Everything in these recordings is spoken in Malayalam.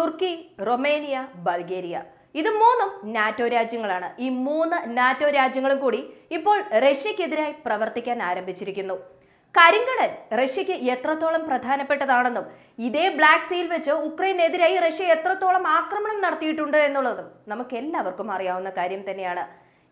തുർക്കി, റൊമേനിയ, ബൾഗേറിയ. ഇത് മൂന്നും നാറ്റോ രാജ്യങ്ങളാണ്. ഈ മൂന്ന് നാറ്റോ രാജ്യങ്ങളും കൂടി ഇപ്പോൾ റഷ്യക്കെതിരായി പ്രവർത്തിക്കാൻ ആരംഭിച്ചിരിക്കുന്നു. കരിങ്കടൽ റഷ്യക്ക് എത്രത്തോളം പ്രധാനപ്പെട്ടതാണെന്നും ഇതേ ബ്ലാക്ക് സീയിൽ വെച്ച് ഉക്രൈനെതിരായി റഷ്യ എത്രത്തോളം ആക്രമണം നടത്തിയിട്ടുണ്ട് എന്നുള്ളതും നമുക്ക് എല്ലാവർക്കും അറിയാവുന്ന കാര്യം തന്നെയാണ്.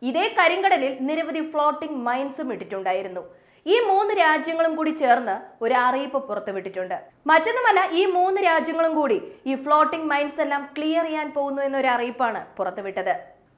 ഇതേ കരിങ്കടലിൽ നിരവധി ഫ്ലോട്ടിംഗ് മൈൻസും ഇട്ടിട്ടുണ്ടായിരുന്നു. ഈ മൂന്ന് രാജ്യങ്ങളും കൂടി ചേർന്ന് ഒരു അറിയിപ്പ് പുറത്തുവിട്ടിട്ടുണ്ട്. മറ്റൊന്നുമല്ല, ഈ മൂന്ന് രാജ്യങ്ങളും കൂടി ഈ ഫ്ലോട്ടിംഗ് മൈൻസ് എല്ലാം ക്ലിയർ ചെയ്യാൻ പോകുന്നു എന്നൊരു അറിയിപ്പാണ് പുറത്തുവിട്ടത്.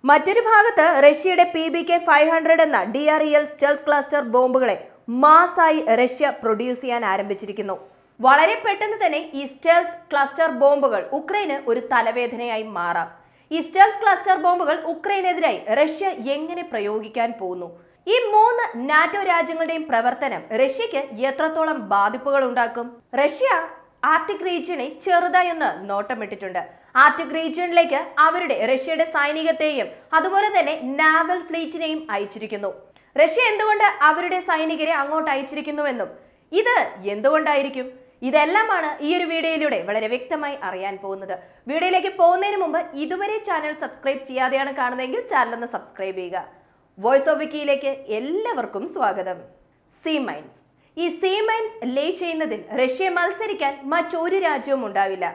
മറ്റൊരു ഭാഗത്ത് റഷ്യയുടെ PBK-500 എന്ന DREL സ്റ്റെൽത്ത് ക്ലസ്റ്റർ ബോംബുകളെ മാസായി റഷ്യ പ്രൊഡ്യൂസ് ചെയ്യാൻ ആരംഭിച്ചിരിക്കുന്നു. വളരെ പെട്ടെന്ന് തന്നെ ഈ സ്റ്റെൽത്ത് ക്ലസ്റ്റർ ബോംബുകൾ ഉക്രൈന് ഒരു തലവേദനയായി മാറാം. ഈ സ്റ്റെൽത്ത് ക്ലസ്റ്റർ ബോംബുകൾ ഉക്രൈനെതിരായി റഷ്യ എങ്ങനെ പ്രയോഗിക്കാൻ പോകുന്നു? ഈ മൂന്ന് നാറ്റോ രാജ്യങ്ങളുടെയും പ്രവർത്തനം റഷ്യക്ക് എത്രത്തോളം ബാധിപ്പുകൾ ഉണ്ടാക്കും? റഷ്യ ആർട്ടിക് റീജിയനെ ചെറുതായി ഒന്ന് നോട്ടമിട്ടിട്ടുണ്ട്. ആർട്ടിക് റീജിയനിലേക്ക് റഷ്യയുടെ സൈനികത്തെയും അതുപോലെ തന്നെ നാവൽ ഫ്ലീറ്റിനെയും അയച്ചിരിക്കുന്നു. റഷ്യ എന്തുകൊണ്ട് അവരുടെ സൈനികരെ അങ്ങോട്ട് അയച്ചിരിക്കുന്നുവെന്നും ഇത് എന്തുകൊണ്ടായിരിക്കും, ഇതെല്ലാമാണ് ഈ ഒരു വീഡിയോയിലൂടെ വളരെ വ്യക്തമായി അറിയാൻ പോകുന്നത്. വീഡിയോയിലേക്ക് പോകുന്നതിന് മുമ്പ് ഇതുവരെ ചാനൽ സബ്സ്ക്രൈബ് ചെയ്യാതെയാണ് കാണുന്നതെങ്കിൽ ചാനൽ ഒന്ന് സബ്സ്ക്രൈബ് ചെയ്യുക. വോയിസ് ഓഫ് വിക്കിയിലേക്ക് എല്ലാവർക്കും സ്വാഗതം. Sea mines. ഈ സീ മൈൻസ് ലേ ചെയ്യുന്നതിൽ റഷ്യ മത്സരിക്കാൻ മറ്റൊരു രാജ്യവും ഉണ്ടാവില്ല.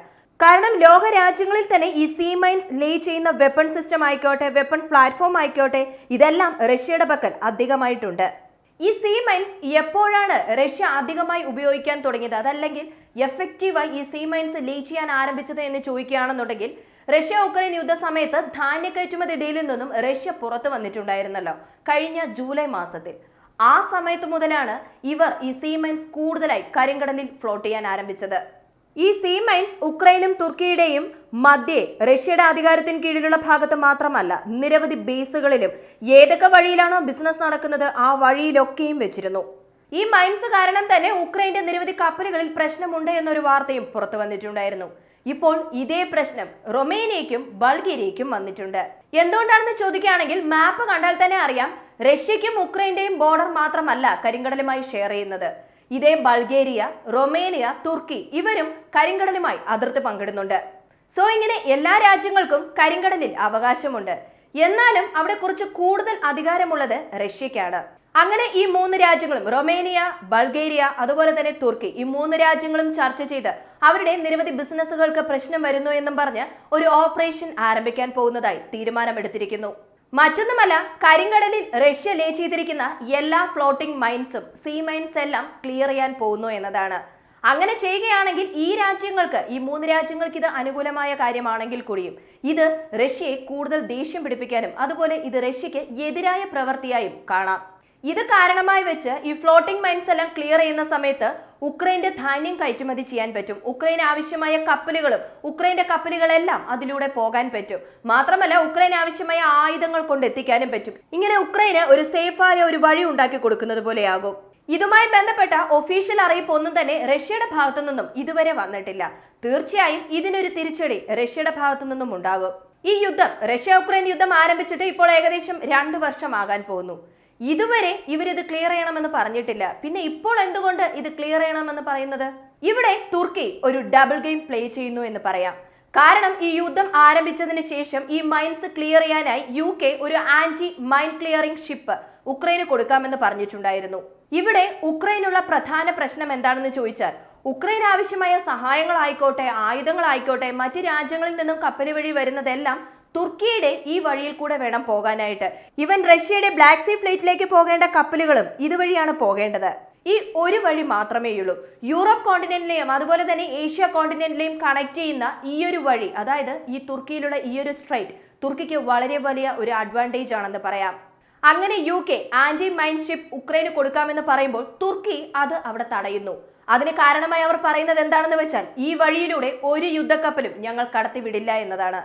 കാരണം ലോക രാജ്യങ്ങളിൽ തന്നെ ഈ സീ മൈൻസ് ലേ ചെയ്യുന്ന വെപ്പൺ സിസ്റ്റം ആയിക്കോട്ടെ, വെപ്പൺ പ്ലാറ്റ്ഫോം ആയിക്കോട്ടെ, ഇതെല്ലാം റഷ്യയുടെ പക്കൽ അധികമായിട്ടുണ്ട്. ഈ സീ മൈൻസ് എപ്പോഴാണ് റഷ്യ അധികമായി ഉപയോഗിക്കാൻ തുടങ്ങിയത്, അതല്ലെങ്കിൽ എഫക്റ്റീവായി ഈ സീ മൈൻസ് ലേ ചെയ്യാൻ ആരംഭിച്ചത് എന്ന് ചോദിക്കുകയാണെന്നുണ്ടെങ്കിൽ, റഷ്യ ഉക്രൈൻ യുദ്ധ സമയത്ത് ധാന്യ കയറ്റുമതി ഡീലിൽ നിന്നും റഷ്യ പുറത്തു വന്നിട്ടുണ്ടായിരുന്നല്ലോ കഴിഞ്ഞ ജൂലൈ മാസത്തിൽ. ആ സമയത്ത് മുതലാണ് ഇവർ ഈ സീ മൈൻസ് കൂടുതലായി കരിങ്കടലിൽ ഫ്ലോട്ട് ചെയ്യാൻ ആരംഭിച്ചത്. ഈ സീ മൈൻസ് ഉക്രൈനും തുർക്കിയുടെയും മധ്യേ റഷ്യയുടെ അധികാരത്തിന് കീഴിലുള്ള ഭാഗത്ത് മാത്രമല്ല, നിരവധി ബേസുകളിലും ഏതൊക്കെ വഴിയിലാണോ ബിസിനസ് നടക്കുന്നത് ആ വഴിയിലൊക്കെയും വെച്ചിരുന്നു. ഈ മൈൻസ് കാരണം തന്നെ ഉക്രൈന്റെ നിരവധി കപ്പലുകളിൽ പ്രശ്നമുണ്ട് എന്നൊരു വാർത്തയും പുറത്തു വന്നിട്ടുണ്ടായിരുന്നു. ഇപ്പോൾ ഇതേ പ്രശ്നം റൊമേനിയയ്ക്കും ബൾഗേറിയയ്ക്കും വന്നിട്ടുണ്ട്. എന്തുകൊണ്ടാണെന്ന് ചോദിക്കുകയാണെങ്കിൽ, മാപ്പ് കണ്ടാൽ തന്നെ അറിയാം, റഷ്യയ്ക്കും ഉക്രൈന്റെയും ബോർഡർ മാത്രമല്ല കരിങ്കടലുമായി ഷെയർ ചെയ്യുന്നത്. ഇതേ ബൾഗേറിയ, റൊമേനിയ, തുർക്കി ഇവരും കരിങ്കടലുമായി അതിർത്തി പങ്കിടുന്നുണ്ട്. സോ ഇങ്ങനെ എല്ലാ രാജ്യങ്ങൾക്കും കരിങ്കടലിൽ അവകാശമുണ്ട്. എന്നാലും അവിടെ കുറച്ച് കൂടുതൽ അധികാരമുള്ളത് റഷ്യക്കാണ്. അങ്ങനെ ഈ മൂന്ന് രാജ്യങ്ങളും, റൊമേനിയ, ബൾഗേറിയ അതുപോലെ തന്നെ തുർക്കി, ഈ മൂന്ന് രാജ്യങ്ങളും ചർച്ച ചെയ്ത് അവരുടെ നിരവധി ബിസിനസ്സുകൾക്ക് പ്രശ്നം വരുന്നു എന്നും പറഞ്ഞ് ഒരു ഓപ്പറേഷൻ ആരംഭിക്കാൻ പോകുന്നതായി തീരുമാനമെടുത്തിരിക്കുന്നു. മറ്റൊന്നുമല്ല, കരിങ്കടലിൽ റഷ്യ ലേ ചെയ്തിരിക്കുന്ന എല്ലാ ഫ്ലോട്ടിംഗ് മൈൻസും സീ മൈൻസ് എല്ലാം ക്ലിയർ ചെയ്യാൻ പോകുന്നു എന്നതാണ്. അങ്ങനെ ചെയ്യുകയാണെങ്കിൽ ഈ മൂന്ന് രാജ്യങ്ങൾക്ക് ഇത് അനുകൂലമായ കാര്യമാണെങ്കിൽ കൂടിയും ഇത് റഷ്യയെ കൂടുതൽ ദേഷ്യം പിടിപ്പിക്കാനും അതുപോലെ ഇത് റഷ്യക്ക് എതിരായ പ്രവൃത്തിയായും കാണാം. ഇത് കാരണമായി വെച്ച് ഈ ഫ്ലോട്ടിംഗ് മൈൻസ് എല്ലാം ക്ലിയർ ചെയ്യുന്ന സമയത്ത് ഉക്രൈന്റെ ധാന്യം കയറ്റുമതി ചെയ്യാൻ പറ്റും. ഉക്രൈന് ആവശ്യമായ കപ്പലുകളും ഉക്രൈന്റെ കപ്പലുകളെല്ലാം അതിലൂടെ പോകാൻ പറ്റും. മാത്രമല്ല, ഉക്രൈന് ആവശ്യമായ ആയുധങ്ങൾ കൊണ്ടെത്തിക്കാനും പറ്റും. ഇങ്ങനെ ഉക്രൈന് ഒരു സേഫായ ഒരു വഴി ഉണ്ടാക്കി കൊടുക്കുന്നത് പോലെയാകും. ഇതുമായി ബന്ധപ്പെട്ട ഒഫീഷ്യൽ അറിയിപ്പ് ഒന്നും തന്നെ റഷ്യയുടെ ഭാഗത്തു നിന്നും ഇതുവരെ വന്നിട്ടില്ല. തീർച്ചയായും ഇതിനൊരു തിരിച്ചടി റഷ്യയുടെ ഭാഗത്തു നിന്നും ഉണ്ടാകും. ഈ യുദ്ധം, റഷ്യ ഉക്രൈൻ യുദ്ധം ആരംഭിച്ചിട്ട് ഇപ്പോൾ ഏകദേശം 2 വർഷമാകാൻ പോകുന്നു. ഇതുവരെ ഇവരിത് ക്ലിയർ ചെയ്യണമെന്ന് പറഞ്ഞിട്ടില്ല. പിന്നെ ഇപ്പോൾ എന്തുകൊണ്ട് ഇത് ക്ലിയർ ചെയ്യണമെന്ന് പറയുന്നത്? ഇവിടെ തുർക്കി ഒരു ഡബിൾ ഗെയിം പ്ലേ ചെയ്യുന്നു എന്ന് പറയാം. കാരണം ഈ യുദ്ധം ആരംഭിച്ചതിന് ശേഷം ഈ മൈൻസ് ക്ലിയർ ചെയ്യാനായി UK ഒരു ആന്റി മൈൻ ക്ലിയറിംഗ് ഷിപ്പ് ഉക്രൈന് കൊടുക്കാമെന്ന് പറഞ്ഞിട്ടുണ്ടായിരുന്നു. ഇവിടെ ഉക്രൈനുള്ള പ്രധാന പ്രശ്നം എന്താണെന്ന് ചോദിച്ചാൽ, ഉക്രൈൻ ആവശ്യമായ സഹായങ്ങളായിക്കോട്ടെ, ആയുധങ്ങളായിക്കോട്ടെ, മറ്റ് രാജ്യങ്ങളിൽ നിന്നും കപ്പൽ വഴി വരുന്നതെല്ലാം തുർക്കിയുടെ ഈ വഴിയിൽ കൂടെ വേണം പോകാനായിട്ട്. ഇവൻ റഷ്യയുടെ ബ്ലാക്ക് സീ ഫ്ലീറ്റിലേക്ക് പോകേണ്ട കപ്പലുകളും ഇതുവഴിയാണ് പോകേണ്ടത്. ഈ ഒരു വഴി മാത്രമേയുള്ളൂ. യൂറോപ്പ് കോണ്ടിനെന്റിലെയും അതുപോലെ തന്നെ ഏഷ്യ കോണ്ടിനെന്റിലെയും കണക്ട് ചെയ്യുന്ന ഈ ഒരു വഴി, അതായത് ഈ തുർക്കിയിലുള്ള ഈ ഒരു സ്ട്രൈറ്റ് തുർക്കിക്ക് വളരെ വലിയ ഒരു അഡ്വാൻറ്റേജ് ആണെന്ന് പറയാം. അങ്ങനെ UK ആന്റി മൈൻ ഷിപ്പ് ഉക്രൈന് കൊടുക്കാമെന്ന് പറയുമ്പോൾ തുർക്കി അത് അവിടെ തടയുന്നു. അതിന് കാരണമായി അവർ പറയുന്നത് എന്താണെന്ന് വെച്ചാൽ, ഈ വഴിയിലൂടെ ഒരു യുദ്ധക്കപ്പലും ഞങ്ങൾ കടത്തിവിടില്ല എന്നതാണ്.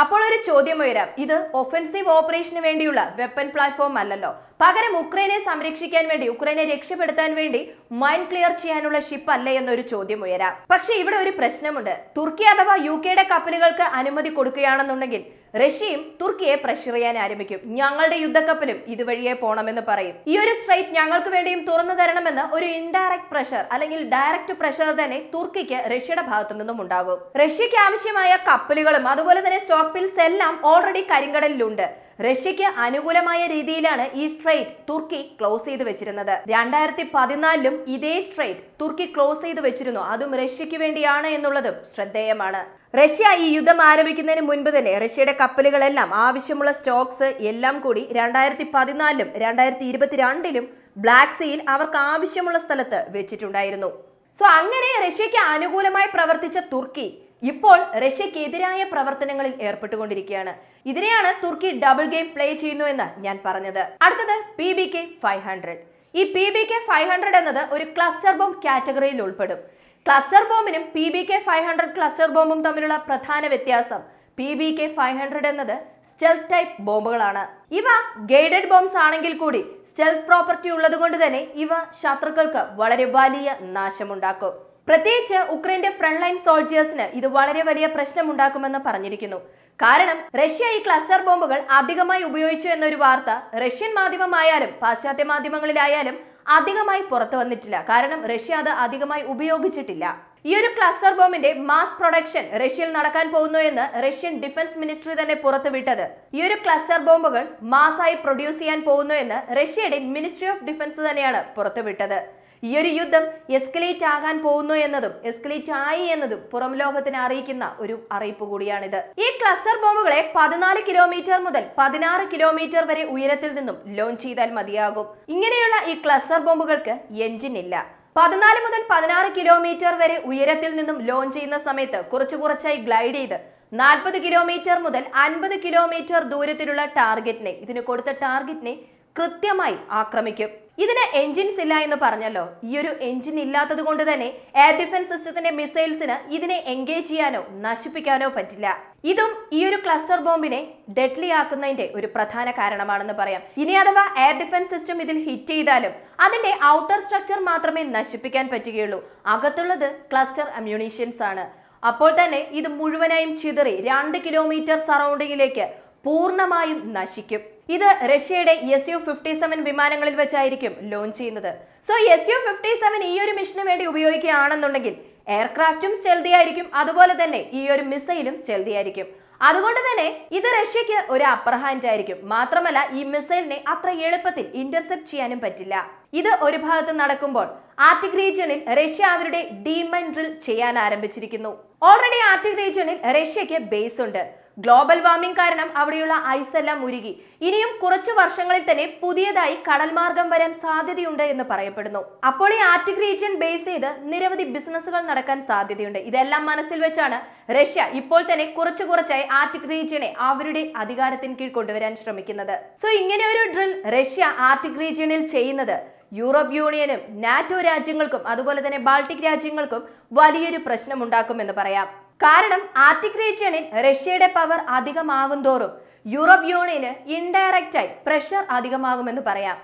അപ്പോൾ ഒരു ചോദ്യം ഉയരാം, ഇത് ഒഫൻസീവ് ഓപ്പറേഷന് വേണ്ടിയുള്ള വെപ്പൺ പ്ലാറ്റ്ഫോം അല്ലല്ലോ, പകരം ഉക്രൈനെ സംരക്ഷിക്കാൻ വേണ്ടി, ഉക്രൈനെ രക്ഷപ്പെടുത്താൻ വേണ്ടി മൈൻ ക്ലിയർ ചെയ്യാനുള്ള ഷിപ്പ് അല്ലേ എന്നൊരു ചോദ്യം ഉയരാം. പക്ഷേ ഇവിടെ ഒരു പ്രശ്നമുണ്ട്. തുർക്കി അഥവാ യുടെ കപ്പലുകൾക്ക് അനുമതി കൊടുക്കുകയാണെന്നുണ്ടെങ്കിൽ റഷ്യയും തുർക്കിയെ പ്രഷർ ചെയ്യാൻ ആരംഭിക്കും. ഞങ്ങളുടെ യുദ്ധക്കപ്പലും ഇതുവഴിയെ പോണമെന്ന് പറയും. ഈ ഒരു സ്ട്രൈറ്റ് ഞങ്ങൾക്ക് വേണ്ടിയും തുറന്നു തരണമെന്ന് ഒരു ഇൻഡയറക്ട് പ്രഷർ അല്ലെങ്കിൽ ഡയറക്റ്റ് പ്രഷർ തന്നെ തുർക്കിക്ക് റഷ്യയുടെ ഭാഗത്തു നിന്നും ഉണ്ടാകും. റഷ്യക്ക് ആവശ്യമായ കപ്പലുകളും അതുപോലെ തന്നെ സ്റ്റോക്ക് പിൽസ് എല്ലാം ഓൾറെഡി കരിങ്കടലിലുണ്ട്. റഷ്യക്ക് അനുകൂലമായ രീതിയിലാണ് ഈ സ്ട്രൈറ്റ് തുർക്കി ക്ലോസ് ചെയ്ത് വെച്ചിരുന്നത്. 2014 ഇതേ സ്ട്രൈറ്റ് തുർക്കി ക്ലോസ് ചെയ്ത് വെച്ചിരുന്നു. അതും റഷ്യക്ക് വേണ്ടിയാണ് എന്നുള്ളതും ശ്രദ്ധേയമാണ്. റഷ്യ ഈ യുദ്ധം ആരംഭിക്കുന്നതിന് മുൻപ് തന്നെ റഷ്യയുടെ കപ്പലുകളെല്ലാം ആവശ്യമുള്ള സ്റ്റോക്സ് എല്ലാം കൂടി 2014 2022 ബ്ലാക്ക് സീയിൽ അവർക്ക് ആവശ്യമുള്ള സ്ഥലത്ത് വെച്ചിട്ടുണ്ടായിരുന്നു. സോ അങ്ങനെ റഷ്യക്ക് അനുകൂലമായി പ്രവർത്തിച്ച തുർക്കി ഇപ്പോൾ റഷ്യക്കെതിരായ പ്രവർത്തനങ്ങളിൽ ഏർപ്പെട്ടുകൊണ്ടിരിക്കുകയാണ്. ഇതിനെയാണ് തുർക്കി ഡബിൾ ഗെയിം പ്ലേ ചെയ്യുന്നു എന്ന് ഞാൻ പറഞ്ഞത്. അടുത്തത് PBK-500. ഈ PBK-500 എന്നത് ഒരു ക്ലസ്റ്റർ ബോംബ് കാറ്റഗറിയിൽ ഉൾപ്പെടും. ക്ലസ്റ്റർ ബോംബിനും PBK-500 ക്ലസ്റ്റർ ബോംബും തമ്മിലുള്ള പ്രധാന വ്യത്യാസം PBK-500 എന്നത് സ്റ്റെൽത്ത് ടൈപ്പ് ബോംബുകളാണ്. ഇവ ഗൈഡഡ് ബോംബ്സ് ആണെങ്കിൽ കൂടി സ്റ്റെൽത്ത് പ്രോപ്പർട്ടി ഉള്ളത് കൊണ്ട് തന്നെ ഇവ ശത്രുക്കൾക്ക് വളരെ വലിയ നാശമുണ്ടാക്കും. പ്രത്യേകിച്ച് ഉക്രൈന്റെ ഫ്രണ്ട് ലൈൻ സോൾജിയേഴ്സിന് ഇത് വളരെ വലിയ പ്രശ്നമുണ്ടാക്കുമെന്ന് പറഞ്ഞിരിക്കുന്നു. കാരണം റഷ്യ ഈ ക്ലസ്റ്റർ ബോംബുകൾ അധികമായി ഉപയോഗിച്ചു എന്നൊരു വാർത്ത റഷ്യൻ മാധ്യമമായാലും പാശ്ചാത്യ മാധ്യമങ്ങളിലായാലും അധികമായി പുറത്തു വന്നിട്ടില്ല. കാരണം റഷ്യ അത് അധികമായി ഉപയോഗിച്ചിട്ടില്ല. ഈ ഒരു ക്ലസ്റ്റർ ബോംബിന്റെ മാസ് പ്രൊഡക്ഷൻ റഷ്യയിൽ നടക്കാൻ പോകുന്നു എന്ന് റഷ്യൻ ഡിഫൻസ് മിനിസ്ട്രി തന്നെ പുറത്തുവിട്ടത്. ഈ ഒരു ക്ലസ്റ്റർ ബോംബുകൾ മാസായി പ്രൊഡ്യൂസ് ചെയ്യാൻ പോകുന്നു എന്ന് റഷ്യയുടെ മിനിസ്ട്രി ഓഫ് ഡിഫൻസ് തന്നെയാണ് പുറത്തുവിട്ടത്. ഈ ഒരു യുദ്ധം എസ്കലേറ്റ് ആകാൻ പോകുന്നു എന്നതും എസ്കലേറ്റ് ആയി എന്നതും പുറം ലോകത്തിന് അറിയിക്കുന്ന ഒരു അറിയിപ്പ് കൂടിയാണിത്. ഈ ക്ലസ്റ്റർ ബോംബുകളെ 14 കിലോമീറ്റർ മുതൽ 16 കിലോമീറ്റർ വരെ ഉയരത്തിൽ നിന്നും ലോഞ്ച് ചെയ്താൽ മതിയാകും. ഇങ്ങനെയുള്ള ഈ ക്ലസ്റ്റർ ബോംബുകൾക്ക് എഞ്ചിൻ ഇല്ല. 14 മുതൽ 16 കിലോമീറ്റർ വരെ ഉയരത്തിൽ നിന്നും ലോഞ്ച് ചെയ്യുന്ന സമയത്ത് കുറച്ചായി ഗ്ലൈഡ് ചെയ്ത് 40 കിലോമീറ്റർ മുതൽ 50 കിലോമീറ്റർ ദൂരത്തിലുള്ള ടാർഗറ്റിനെ, ഇതിന് കൊടുത്ത ടാർഗറ്റിനെ കൃത്യമായി ആക്രമിക്കും. ഇതിന് എഞ്ചിൻസ് ഇല്ല എന്ന് പറഞ്ഞല്ലോ. ഈ ഒരു എഞ്ചിൻ ഇല്ലാത്തത് കൊണ്ട് തന്നെ എയർ ഡിഫൻസ് സിസ്റ്റത്തിന്റെ മിസൈൽസിന് ഇതിനെ എൻഗേജ് ചെയ്യാനോ നശിപ്പിക്കാനോ പറ്റില്ല. ഇതും ഈ ഒരു ക്ലസ്റ്റർ ബോംബിനെ ഡെഡ്ലി ആക്കുന്നതിന്റെ ഒരു പ്രധാന കാരണമാണെന്ന് പറയാം. ഇനി അഥവാ എയർ ഡിഫൻസ് സിസ്റ്റം ഇതിൽ ഹിറ്റ് ചെയ്താലും അതിന്റെ ഔട്ടർ സ്ട്രക്ചർ മാത്രമേ നശിപ്പിക്കാൻ പറ്റുകയുള്ളൂ. അകത്തുള്ളത് ക്ലസ്റ്റർ അമ്യൂണീഷ്യൻസ് ആണ്. അപ്പോൾ തന്നെ ഇത് മുഴുവനായും ചിതറി 2 കിലോമീറ്റർ സറൗണ്ടിങ്ങിലേക്ക് പൂർണ്ണമായും നശിക്കും. ഇത് റഷ്യയുടെ Su-57 വിമാനങ്ങളിൽ വെച്ചായിരിക്കും ലോഞ്ച് ചെയ്യുന്നത്. സോ Su-57 ഈ ഒരു മിഷന് വേണ്ടി ഉപയോഗിക്കുകയാണെന്നുണ്ടെങ്കിൽ എയർക്രാഫ്റ്റും സ്റ്റെൽതി ആയിരിക്കും, അതുപോലെ തന്നെ ഈ ഒരു മിസൈലും സ്റ്റെൽതി ആയിരിക്കും. അതുകൊണ്ട് തന്നെ ഇത് റഷ്യക്ക് ഒരു അപ്പർ ഹാൻഡ് ആയിരിക്കും. മാത്രമല്ല ഈ മിസൈലിനെ അത്ര എളുപ്പത്തിൽ ഇന്റർസെപ്റ്റ് ചെയ്യാനും പറ്റില്ല. ഇത് ഒരു ഭാഗത്ത് നടക്കുമ്പോൾ ആർട്ടിക് റീജിയണിൽ റഷ്യ അവരുടെ ഡീമൈൻ ഡ്രിൽ ചെയ്യാൻ ആരംഭിച്ചിരിക്കുന്നു. ഓൾറെഡി ആർട്ടിക് റീജിയണിൽ റഷ്യക്ക് ബേസ് ഉണ്ട്. ഗ്ലോബൽ വാർമിംഗ് കാരണം അവിടെയുള്ള ഐസ് എല്ലാം ഉരുകി ഇനിയും കുറച്ചു വർഷങ്ങളിൽ തന്നെ പുതിയതായി കടൽ മാർഗം വരാൻ സാധ്യതയുണ്ട് എന്ന് പറയപ്പെടുന്നു. അപ്പോൾ ഈ ആർട്ടിക് റീജിയൻ ബേസ് ചെയ്ത് നിരവധി ബിസിനസ്സുകൾ നടക്കാൻ സാധ്യതയുണ്ട്. ഇതെല്ലാം മനസ്സിൽ വെച്ചാണ് റഷ്യ ഇപ്പോൾ തന്നെ കുറച്ചായി ആർട്ടിക് റീജിയനെ അവരുടെ അധികാരത്തിന് കീഴ് കൊണ്ടുവരാൻ ശ്രമിക്കുന്നത്. സോ ഇങ്ങനെ ഒരു ഡ്രിൽ റഷ്യ ആർട്ടിക് റീജിയനിൽ ചെയ്യുന്നത് യൂറോപ്പ് യൂണിയനും നാറ്റോ രാജ്യങ്ങൾക്കും അതുപോലെ തന്നെ ബാൾട്ടിക് രാജ്യങ്ങൾക്കും വലിയൊരു പ്രശ്നമുണ്ടാക്കുമെന്ന് പറയാം. കാരണം ആർട്ടിക് റീജിയണിൽ റഷ്യയുടെ പവർ അധികമാകും തോറും യൂറോപ്പ് യൂണിയന് ഇൻഡയറക്റ്റായി പ്രഷർ അധികമാകുമെന്ന് പറയാം.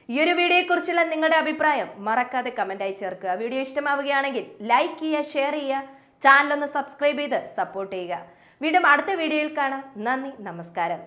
ഈ ഒരു വീഡിയോയെ കുറിച്ചുള്ള നിങ്ങളുടെ അഭിപ്രായം മറക്കാതെ കമന്റായി ചേർക്കുക. വീഡിയോ ഇഷ്ടമാവുകയാണെങ്കിൽ ലൈക്ക് ചെയ്യുക, ഷെയർ ചെയ്യുക, ചാനൽ ഒന്ന് സബ്സ്ക്രൈബ് ചെയ്ത് സപ്പോർട്ട് ചെയ്യുക. വീണ്ടും അടുത്ത വീഡിയോയിൽ കാണാം. നന്ദി, നമസ്കാരം.